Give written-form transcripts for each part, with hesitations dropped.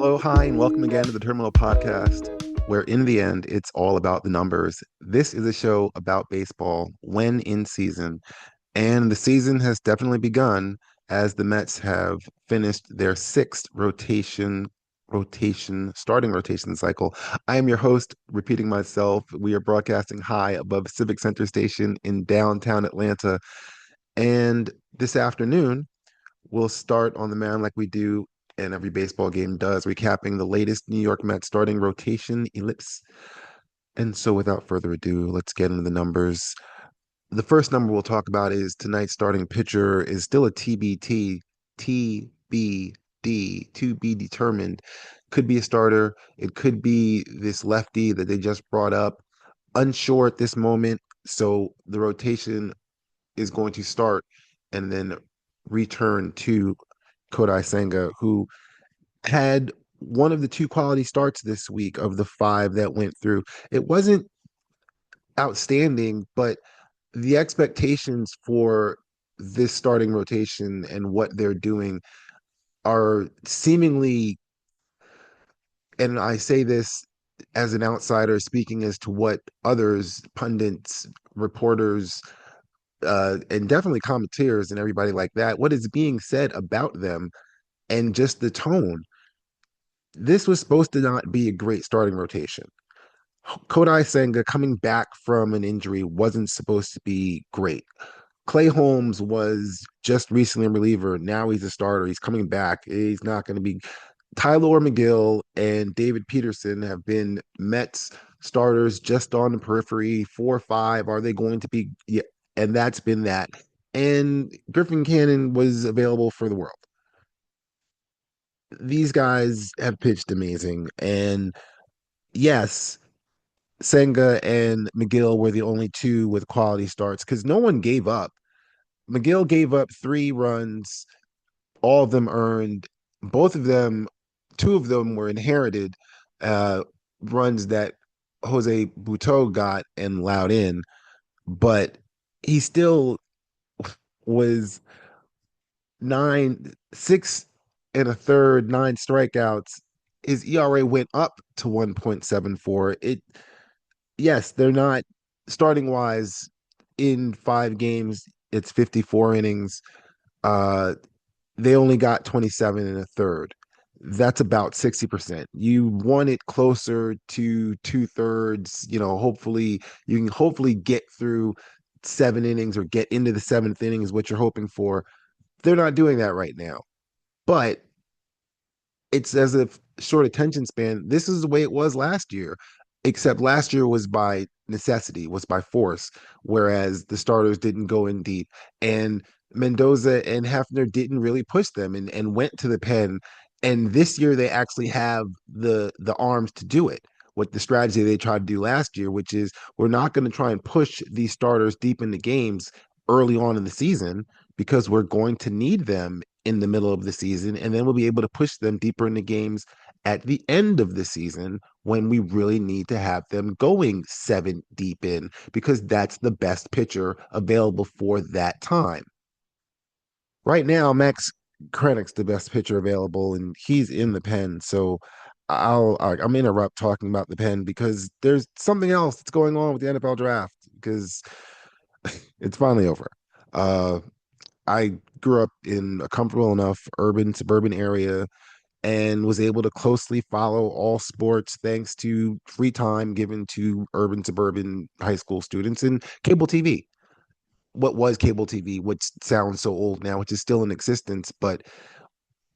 Hello, hi, and welcome again to the Terminal Podcast, where in the end, it's all about the numbers. This is a show about baseball when in season, and the season has definitely begun as the Mets have finished their sixth starting rotation cycle. I am your host, repeating myself. We are broadcasting high above Civic Center Station in downtown Atlanta, and this afternoon, we'll start on the mound like we do and every baseball game does, recapping the latest New York Mets starting rotation ellipse. And so, without further ado, let's get into the numbers. The first number we'll talk about is tonight's starting pitcher is still a TBT, TBD, to be determined. Could be a starter. It could be this lefty that they just brought up. Unsure at this moment. So the rotation is going to start and then return to Kodai Senga, who had one of the two quality starts this week of the five that went through. It wasn't outstanding, but the expectations for this starting rotation and what they're doing are seemingly, and I say this as an outsider speaking as to what others, pundits, reporters, and definitely commentators and everybody like that, what is being said about them and just the tone. This was supposed to not be a great starting rotation. Kodai Senga coming back from an injury wasn't supposed to be great. Clay Holmes was just recently a reliever. Now he's a starter. He's coming back. He's not going to be. Tyler McGill and David Peterson have been Mets starters just on the periphery, 4 or 5. Are they going to be? Yeah, and that's been that. And Griffin Cannon was available for the world. These guys have pitched amazing. And yes, Senga and McGill were the only two with quality starts because no one gave up. McGill gave up 3 runs, all of them earned. Both of them, two of them were inherited uh, runs that Jose Buteau got and allowed in, but he still was 6 and a third, 9 strikeouts. His ERA went up to 1.74. Yes, they're not starting wise in 5 games. It's 54 innings. Uh, they only got 27 and a third. That's about 60%. You want it closer to 2/3. Hopefully you can hopefully get through 7 innings or get into the seventh inning is what you're hoping for. They're not doing that right now. But it's as if short attention span. This is the way it was last year, except last year was by necessity, was by force, whereas the starters didn't go in deep. And Mendoza and Hefner didn't really push them and went to the pen. And this year they actually have the arms to do it. What the strategy they tried to do last year, which is we're not going to try and push these starters deep into games early on in the season because we're going to need them in the middle of the season, and then we'll be able to push them deeper into games at the end of the season when we really need to have them going 7 deep in because that's the best pitcher available for that time. Right now, Max Krennic's the best pitcher available, and he's in the pen. So I'm interrupt talking about the pen because there's something else that's going on with the NFL draft because it's finally over. Uh, I grew up in a comfortable enough urban suburban area and was able to closely follow all sports thanks to free time given to urban suburban high school students and cable TV. What was cable TV, which sounds so old now, which is still in existence, but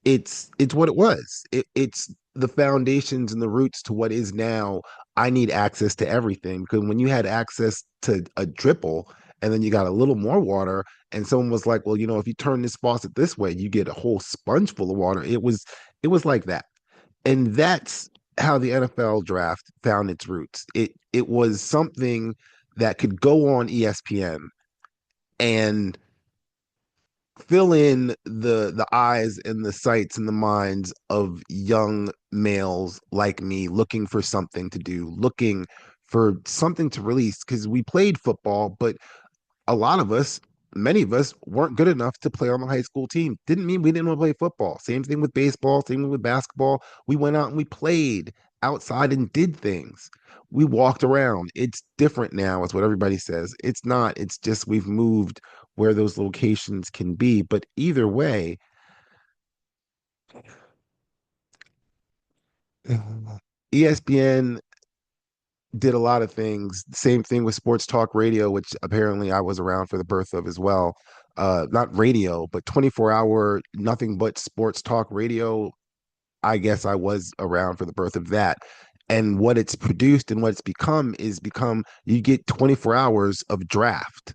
it's what it was. It's the foundations and the roots to what is now. I need access to everything because when you had access to a dripple and then you got a little more water and someone was like, well, if you turn this faucet this way, you get a whole sponge full of water. It was like that. And that's how the NFL draft found its roots. It was something that could go on ESPN and fill in the eyes and the sights and the minds of young males like me looking for something to do, looking for something to release because we played football, but a lot of us many of us weren't good enough to play on the high school team. Didn't mean we didn't want to play football. Same thing with baseball, same thing with basketball. We went out and we played outside and did things. We walked around. It's different now, is what everybody says. It's not. It's just we've moved where those locations can be. But either way, ESPN did a lot of things. Same thing with sports talk radio, which apparently I was around for the birth of as well. Not radio, but 24-hour, nothing but sports talk radio. I guess I was around for the birth of that. And what it's produced and what it's become is become you get 24 hours of draft,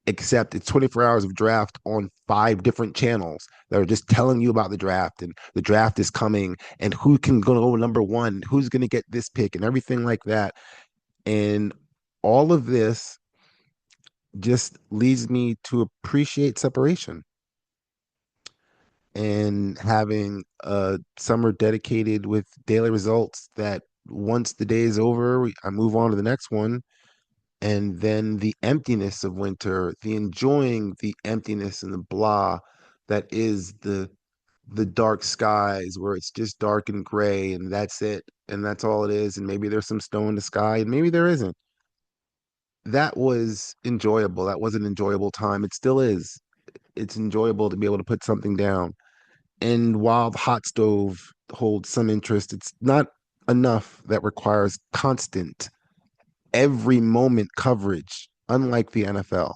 except it's 24 hours of draft on five different channels that are just telling you about the draft and the draft is coming and who can go number one, who's going to get this pick and everything like that. And all of this just leads me to appreciate separation and having a summer dedicated with daily results that once the day is over, I move on to the next one. And then the emptiness of winter, the enjoying the emptiness and the blah that is the dark skies where it's just dark and gray and that's it and that's all it is and maybe there's some snow in the sky and maybe there isn't. That was enjoyable. That was an enjoyable time. It still is. It's enjoyable to be able to put something down. And while the hot stove holds some interest, it's not enough that requires constant, every moment coverage, unlike the NFL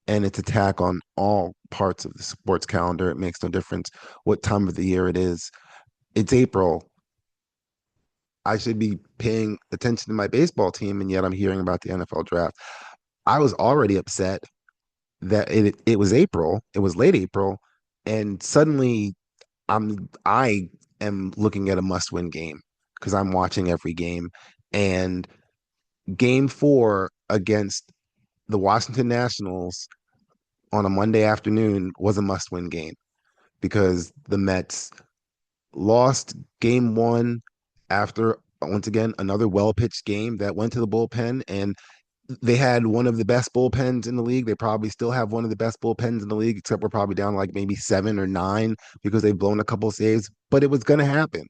and its attack on all parts of the sports calendar. It makes no difference what time of the year it is. It's April. I should be paying attention to my baseball team, and yet I'm hearing about the NFL draft. I was already upset that it was April, it was late April, and suddenly I am looking at a must-win game because I'm watching every game. And game four against the Washington Nationals on a Monday afternoon was a must-win game because the Mets lost game one after once again another well-pitched game that went to the bullpen and they had one of the best bullpens in the league. They probably still have one of the best bullpens in the league, except we're probably down like maybe 7 or 9 because they've blown a couple of saves. But it was going to happen.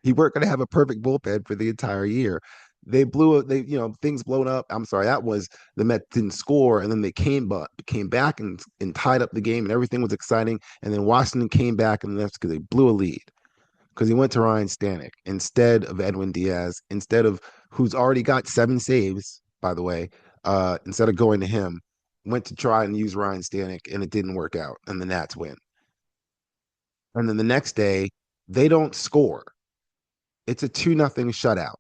You weren't going to have a perfect bullpen for the entire year. They blew it. They, things blown up. I'm sorry, that was the Mets didn't score, and then they came back and tied up the game, and everything was exciting. And then Washington came back and left because they blew a lead because he went to Ryan Stanek instead of Edwin Diaz, instead of who's already got 7 saves, by the way, instead of going to him, went to try and use Ryan Stanek and it didn't work out, and the Nats win. And then the next day, they don't score. It's a 2-0 shutout.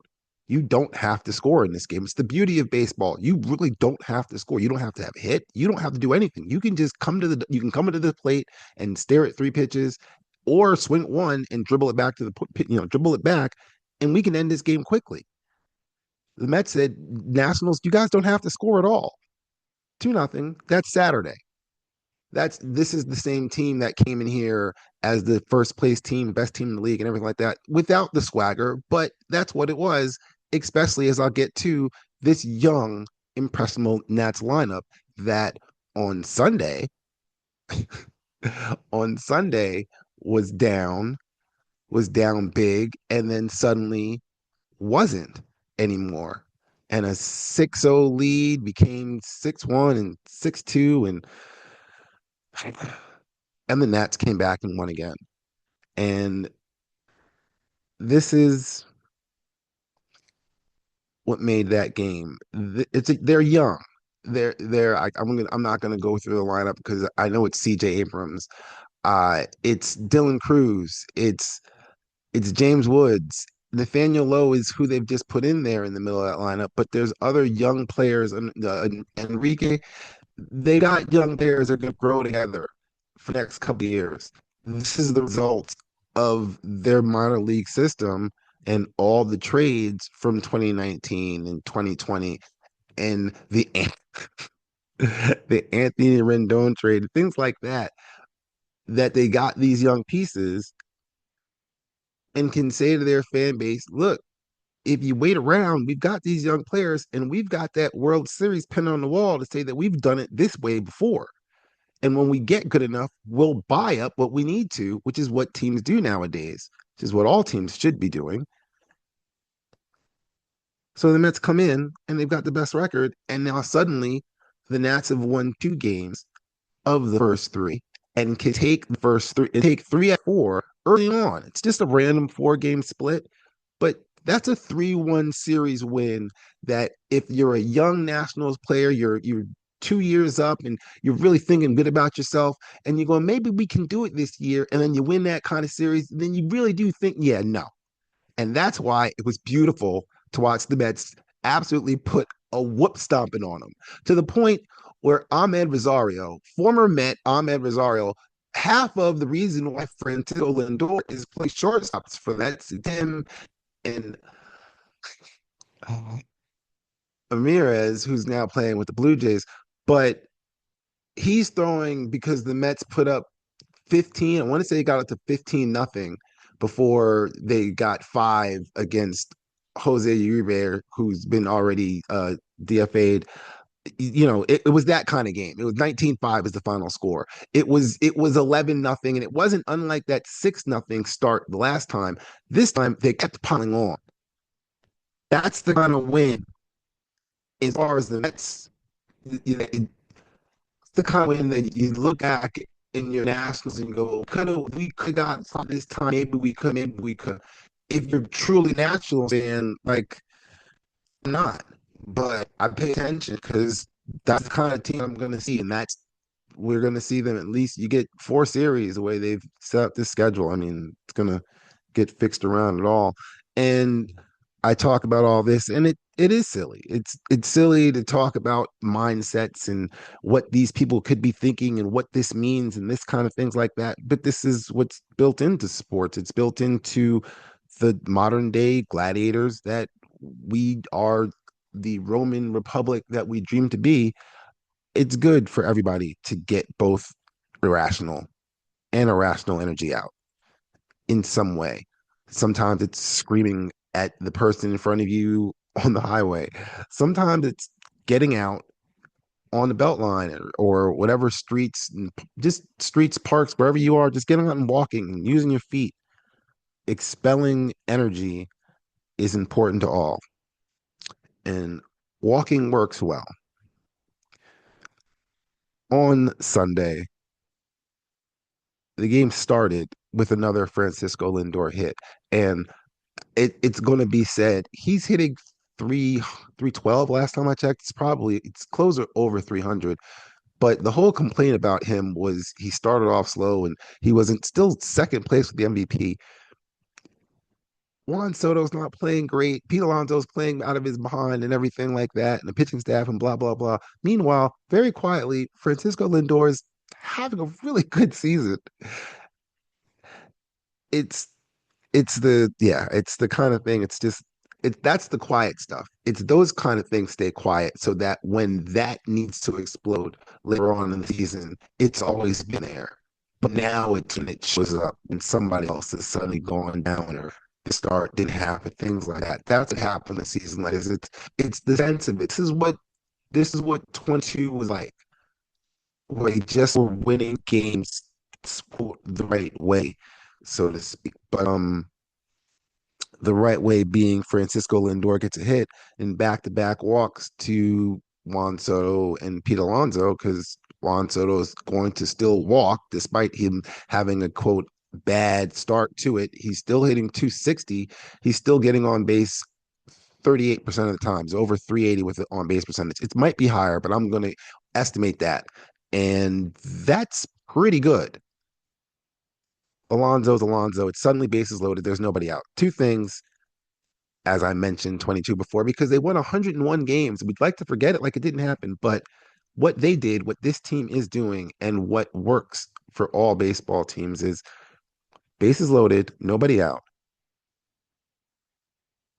You don't have to score in this game. It's the beauty of baseball. You really don't have to score. You don't have to have a hit. You don't have to do anything. You can come into the plate and stare at 3 pitches or swing at one and dribble it back to dribble it back and we can end this game quickly. The Mets said, Nationals, you guys don't have to score at all. 2-0. That's Saturday. This is the same team that came in here as the first place team, best team in the league, and everything like that, without the swagger. But that's what it was, especially as I'll get to this young, impressionable Nats lineup that on Sunday, on Sunday was down big, and then suddenly wasn't anymore. And a 6-0 lead became 6-1 and 6-2 and the Nats came back and won again. And this is what made that game. They're young. I'm not gonna go through the lineup because I know it's C.J. Abrams. It's Dylan Cruz. It's James Woods. Nathaniel Lowe is who they've just put in there in the middle of that lineup. But there's other young players. Enrique, they got young players that are going to grow together for the next couple of years. This is the result of their minor league system and all the trades from 2019 and 2020 and the Anthony Rendon trade, things like that, that they got these young pieces and can say to their fan base, look, if you wait around, we've got these young players and we've got that World Series pin on the wall to say that we've done it this way before. And when we get good enough, we'll buy up what we need to, which is what teams do nowadays, which is what all teams should be doing. So the Mets come in and they've got the best record. And now suddenly the Nats have won 2 games of the first three and can take the first three and take 3 at 4 early on. It's just a random 4 game split, but that's a 3-1 series win that if you're a young Nationals player, you're 2 years up and you're really thinking good about yourself and you're going, maybe we can do it this year, and then you win that kind of series, then you really do think, yeah, no. And that's why it was beautiful to watch the Mets absolutely put a whoop stomping on them to the point where Ahmed Rosario, former Met Ahmed Rosario, half of the reason why Francisco Lindor is playing shortstops for that is him and Ramirez, who's now playing with the Blue Jays. But he's throwing because the Mets put up 15. I want to say he got up to 15-0 before they got 5 against Jose Uribe, who's been already DFA'd. It was that kind of game. It was 19-5 is the final score. It was 11-0, and it wasn't unlike that 6-0 start the last time. This time they kept piling on. That's the kind of win as far as the Mets. It's the kind of win that you look back in your Nationals and you go, we could have got something this time. Maybe we could. If you're truly Nationals fan, like not. But I pay attention because that's the kind of team I'm going to see, and that's we're going to see them at least. You get 4 series the way they've set up this schedule. I mean, it's going to get fixed around at all. And I talk about all this, and it is silly. It's silly to talk about mindsets and what these people could be thinking and what this means and this kind of things like that. But this is what's built into sports. It's built into the modern day gladiators that we are the Roman Republic that we dream to be. It's good for everybody to get both irrational and irrational energy out in some way. Sometimes it's screaming at the person in front of you on the highway. Sometimes it's getting out on the Beltline or whatever streets, just streets, parks, wherever you are, just getting out and walking and using your feet. Expelling energy is important to all. And walking works well. On Sunday, the game started with another Francisco Lindor hit. And it's going to be said he's hitting 312 last time I checked. It's closer over 300. But the whole complaint about him was he started off slow and he wasn't still second place with the MVP. Juan Soto's not playing great. Pete Alonso's playing out of his behind and everything like that, and the pitching staff and blah, blah, blah. Meanwhile, very quietly, Francisco Lindor's having a really good season. It's it's the kind of thing. It's just that's the quiet stuff. It's those kind of things stay quiet so that when that needs to explode later on in the season, it's always been there. But now it's when it shows up and somebody else is suddenly going down or the start didn't happen, things like that. That's what happened this season. Like it's the sense of it. This is what 22 was like, where they just were winning games the right way, so to speak. But the right way being Francisco Lindor gets a hit in back-to-back walks to Juan Soto and Pete Alonso because Juan Soto is going to still walk despite him having a quote bad start to it. He's still hitting 260. He's still getting on base 38% of the times, over 380 with the on base percentage. It might be higher, but I'm going to estimate that. And that's pretty good. Alonso's Alonso. It's suddenly bases loaded. There's nobody out. Two things, as I mentioned, 22 before, because they won 101 games. We'd like to forget it like it didn't happen, but what they did, what this team is doing, and what works for all baseball teams is bases loaded, nobody out.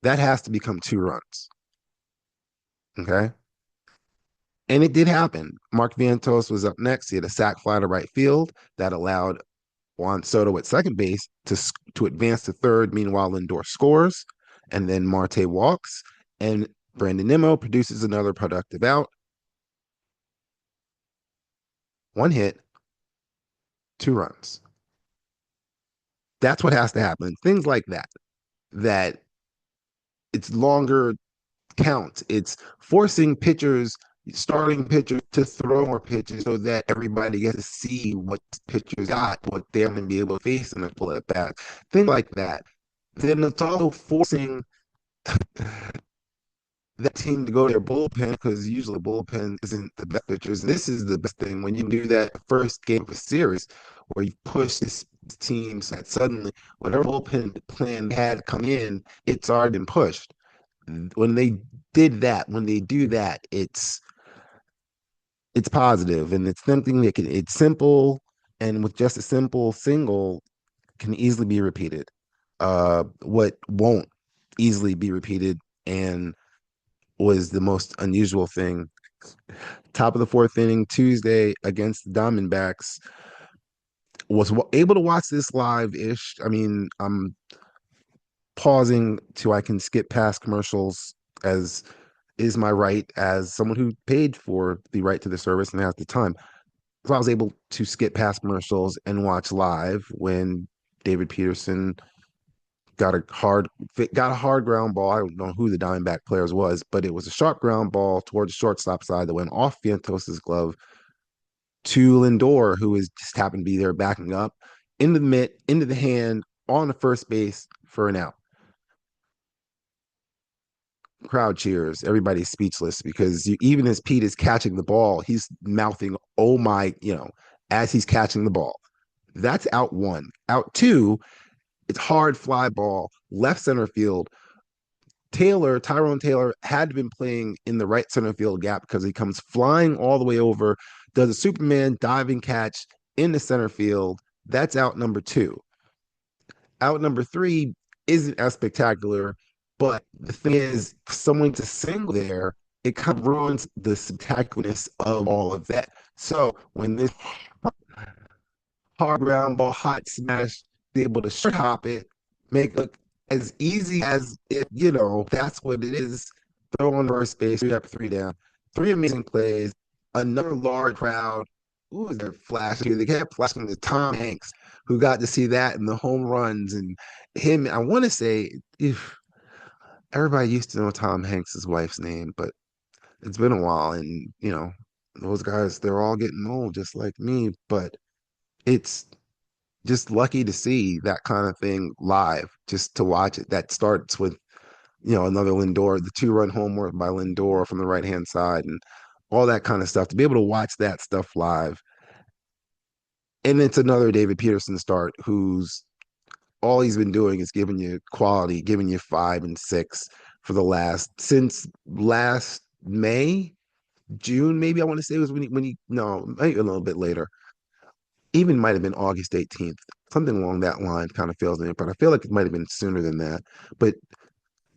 That has to become 2 runs. Okay. And it did happen. Mark Vientos was up next. He had a sac fly to right field that allowed Juan Soto at second base to advance to third. Meanwhile, Lindor scores. and then Marte walks, and Brandon Nimmo produces another productive out. One hit, two runs. That's what has to happen. Things like that. That it's longer count. It's forcing pitchers, starting pitchers, to throw more pitches so that everybody gets to see what pitchers got, what they're going to be able to face in a full at bat. Things like that. Then it's also forcing that team to go to their bullpen because usually bullpen isn't the best pitchers. This is the best thing when you do that first game of a series where you push this team so that suddenly whatever bullpen plan they had come in, it's already been pushed. When they did that, when they do that, it's positive and it's something that can, it's simple, and with just a simple single can easily be repeated. What won't easily be repeated and was the most unusual thing. Top of the fourth inning, Tuesday against the Diamondbacks. Was able to watch this live ish. I mean, I'm pausing to I can skip past commercials as is my right as someone who paid for the right to the service and has the time. So I was able to skip past commercials and watch live when David Peterson got a hard ground ball. I don't know who the Diamondback players was, but it was a sharp ground ball towards the shortstop side that went off Vientos's glove to Lindor, who is just happened to be there backing up into the mitt, into the hand on the first base for an out. Crowd cheers. Everybody's speechless because even as Pete is catching the ball, he's mouthing, "Oh my," as he's catching the ball. That's out one. Out two, it's hard fly ball, left center field. Tyrone Taylor, had been playing in the right center field gap because he comes flying all the way over, does a Superman diving catch in the center field. That's out number two. Out number three isn't as spectacular, but the thing is, someone to single there, it kind of ruins the spectacularness of all of that. So when this hard ground ball, hot smash, be able to short hop it, make it look as easy as if, that's what it is. Throw on first base, three up, three down. Three amazing plays, another large crowd. Who was there flashing? They kept flashing to Tom Hanks, who got to see that in the home runs and him. I want to say, if everybody used to know Tom Hanks's wife's name, but it's been a while, and those guys, they're all getting old, just like me. But it's just lucky to see that kind of thing live, just to watch it. That starts with, another Lindor, the two-run homer by Lindor from the right-hand side and all that kind of stuff. To be able to watch that stuff live. And it's another David Peterson start who's all he's been doing is giving you quality, giving you 5 and 6 for since last May, June, maybe I want to say was when he no, maybe a little bit later, even might have been August 18th. Something along that line kind of feels in it, but I feel like it might have been sooner than that. But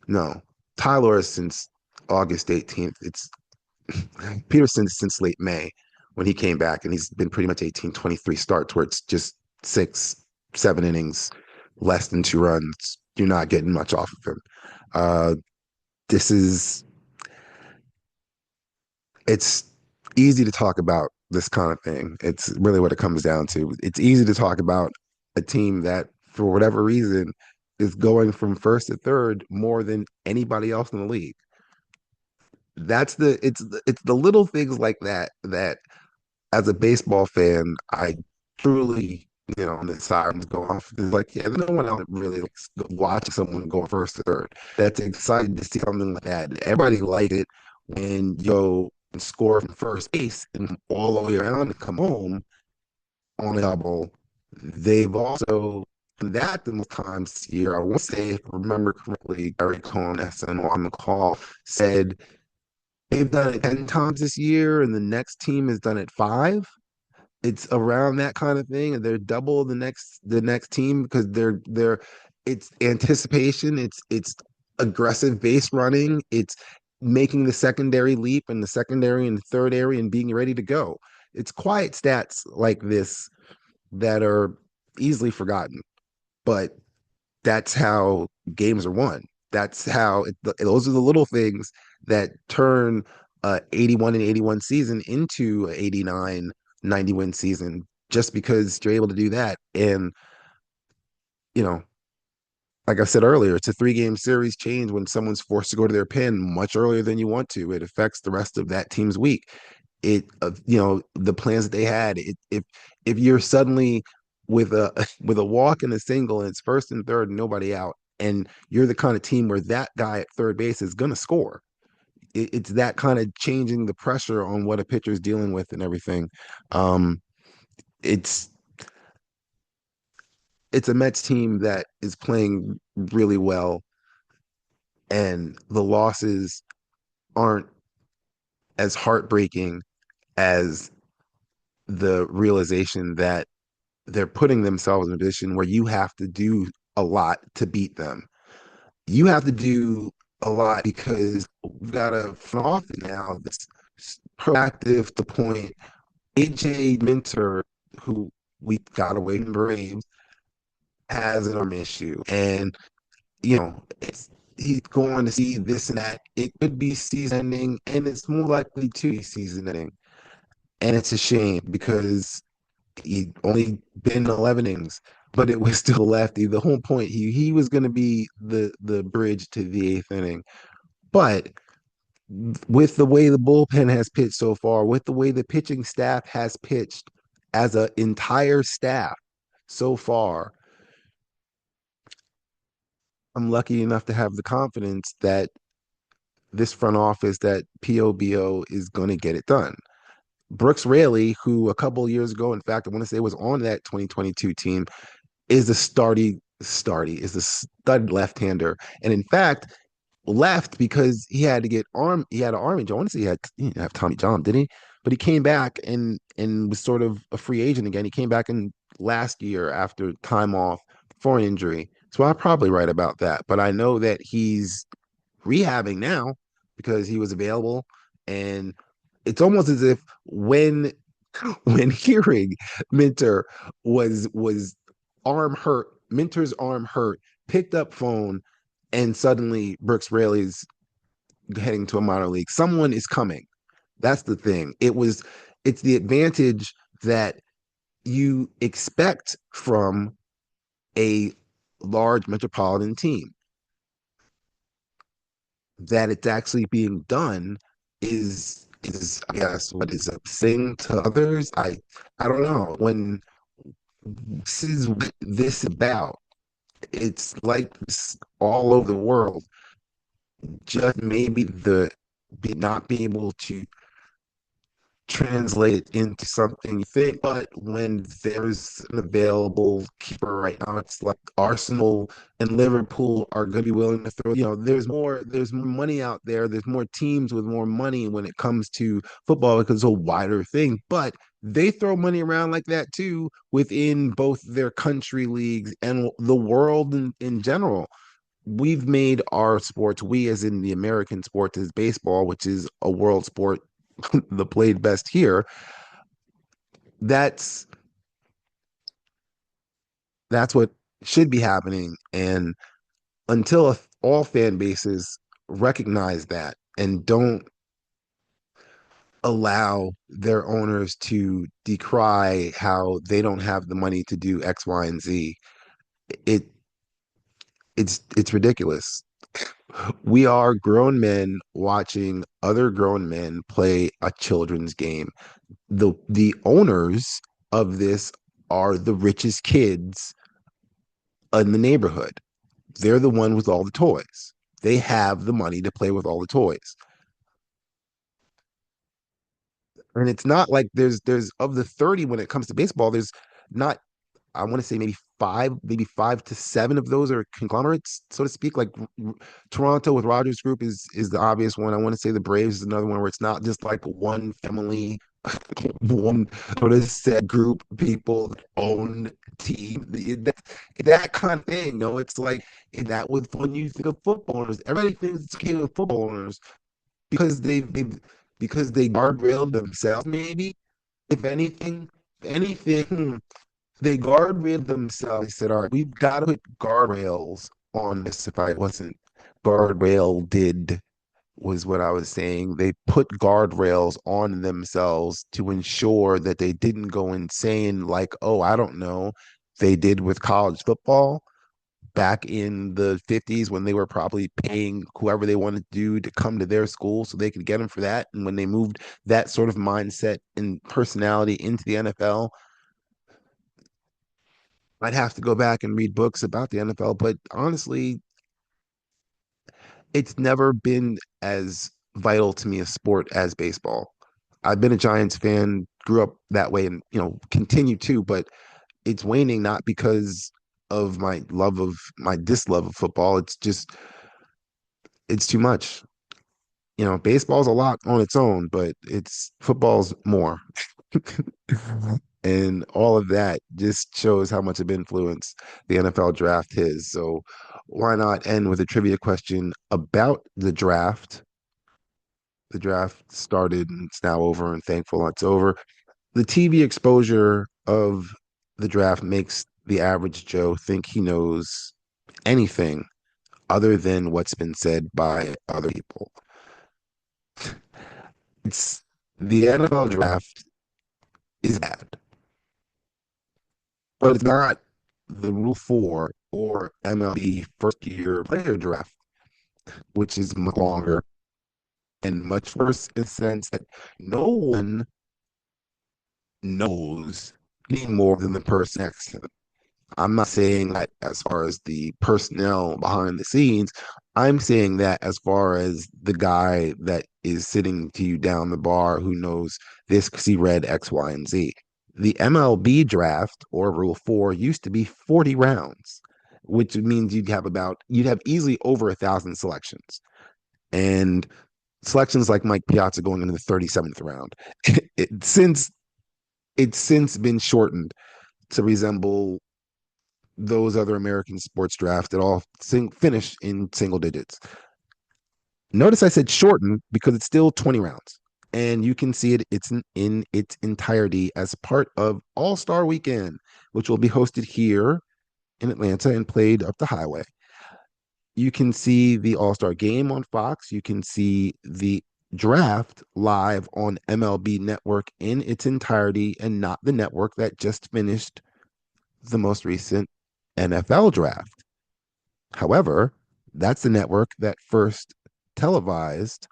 no, Tyler is since August 18th. It's Peterson since late May when he came back, and he's been pretty much 18-23 starts where it's just 6, 7 innings, less than 2 runs. You're not getting much off of him. Uh, this is it's easy to talk about this kind of thing. It's really what it comes down to. It's easy to talk about a team that, for whatever reason, is going from first to third more than anybody else in the league. It's the little things like that as a baseball fan, I truly, on the sirens go off. It's like, yeah, no one else really likes watching someone go first to third. That's exciting to see something like that. Everybody liked it when you score from first base and all the way around and come home on a double. They've also done that the most times this year. I want to say, if I remember correctly, Gary Cohen, SNL on the call, said they've done it 10 times this year, and the next team has done it five. It's around that kind of thing, and they're double the next team because they're it's anticipation, it's aggressive base running, it's making the secondary leap and the secondary and the third area and being ready to go. It's quiet stats like this that are easily forgotten, but that's how games are won. That's how those are the little things that turn 81 and 81 season into a 89 90 win season, just because you're able to do that. And you know, like I said earlier, it's a 3 game series change when someone's forced to go to their pin much earlier than you want to. It affects the rest of that team's week. The plans that they had. If you're suddenly with a with a walk and a single and it's first and third and nobody out, and you're the kind of team where that guy at third base is going to score. It's that kind of changing the pressure on what a pitcher is dealing with and everything. Um, it's it's a Mets team that is playing really well, and the losses aren't as heartbreaking as the realization that they're putting themselves in a position where you have to do a lot to beat them. You have to do a lot because we've got a front office now that's proactive to the point. AJ Minter, who we got away from the Braves, has an arm issue, and he's going to see this and that. It could be season ending, and it's more likely to be season ending. And it's a shame because he only been 11 innings, but it was still lefty. The whole point, he was going to be the bridge to the eighth inning. But with the way the bullpen has pitched so far, with the way the pitching staff has pitched as an entire staff so far, I'm lucky enough to have the confidence that this front office, that POBO is going to get it done. Brooks Raley, who a couple of years ago, in fact, I want to say was on that 2022 team, is a is a stud left-hander. And in fact, left because he had an arm injury. I want to say he didn't have Tommy John, did he? But he came back and was sort of a free agent again. He came back in last year after time off for an injury. So I'm probably right about that. But I know that he's rehabbing now because he was available. And it's almost as if when hearing Minter was arm hurt, Minter's arm hurt, picked up phone, and suddenly Brooks Raley's heading to a minor league. Someone is coming. That's the thing. It's the advantage that you expect from a large metropolitan team. That it's actually being done is I guess what is a thing to others. I don't know. When this is what this about, it's like this all over the world. Just maybe not being able to translate it into something you think, but when there's an available keeper right now, it's like Arsenal and Liverpool are going to be willing to throw. There's more money out there. There's more teams with more money when it comes to football because it's a wider thing, but they throw money around like that too within both their country leagues and the world in general. We've made our sports, we as in the American sports, is baseball, which is a world sport, the played best here. That's that's what should be happening. And until all fan bases recognize that and don't allow their owners to decry how they don't have the money to do X, Y, and Z, it it's ridiculous. We are grown men watching other grown men play a children's game. The owners of this are the richest kids in the neighborhood. They're the one with all the toys. They have the money to play with all the toys. And it's not like there's of the 30 when it comes to baseball, there's not, I want to say maybe 5 to 7 of those are conglomerates, so to speak. Like Toronto with Rogers Group is the obvious one. I want to say the Braves is another one where it's not just like one family, one sort of set group of people that own team. That kind of thing. No, it's like that with when you think of football owners, everybody thinks it's okay with football owners because they guardrailed themselves, maybe. If anything, they guardrailed themselves. They said, all right, we've got to put guardrails on this if I wasn't guardrail did was what I was saying. They put guardrails on themselves to ensure that they didn't go insane, like, oh, I don't know, they did with college football back in the 50s when they were probably paying whoever they wanted to do to come to their school so they could get them for that. And when they moved that sort of mindset and personality into the NFL, I'd have to go back and read books about the NFL. But honestly, it's never been as vital to me a sport as baseball. I've been a Giants fan, grew up that way, and continue to, but it's waning not because of my dislove of football. It's just it's too much. Baseball's a lot on its own, but it's football's more. And all of that just shows how much of influence the NFL draft is. So why not end with a trivia question about the draft? The draft started and it's now over, and thankful it's over. The TV exposure of the draft makes the average Joe think he knows anything other than what's been said by other people. It's the NFL draft is bad, but it's not the Rule 4 or MLB first year player draft, which is much longer and much worse in the sense that no one knows any more than the person next to them. I'm not saying that as far as the personnel behind the scenes. I'm saying that as far as the guy that is sitting to you down the bar who knows this because he read X, Y, and Z. The MLB draft or Rule 4 used to be 40 rounds, which means you'd have easily over 1,000 selections. And selections like Mike Piazza going into the 37th round. it, since it's since been shortened to resemble those other American sports drafts that all finish in single digits. Notice I said shortened because it's still 20 rounds. And you can see in its entirety as part of All Star Weekend, which will be hosted here in Atlanta and played up the highway. You can see the All Star game on Fox. You can see the draft live on MLB Network in its entirety and not the network that just finished the most recent NFL draft. However, that's the network that first televised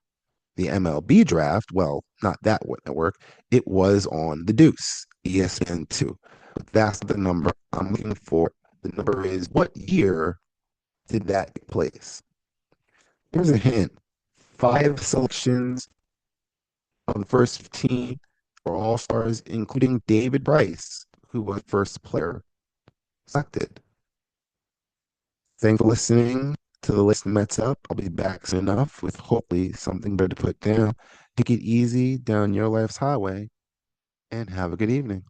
the MLB draft. Well, not that network. It was on the Deuce, ESPN2. But that's the number I'm looking for. The number is what year did that take place? Here's a hint. 5 selections of the first 15 were all stars, including David Price, who was first player selected. Thanks for listening to the List Mets Up. I'll be back soon enough with hopefully something better to put down. Take it easy down your life's highway and have a good evening.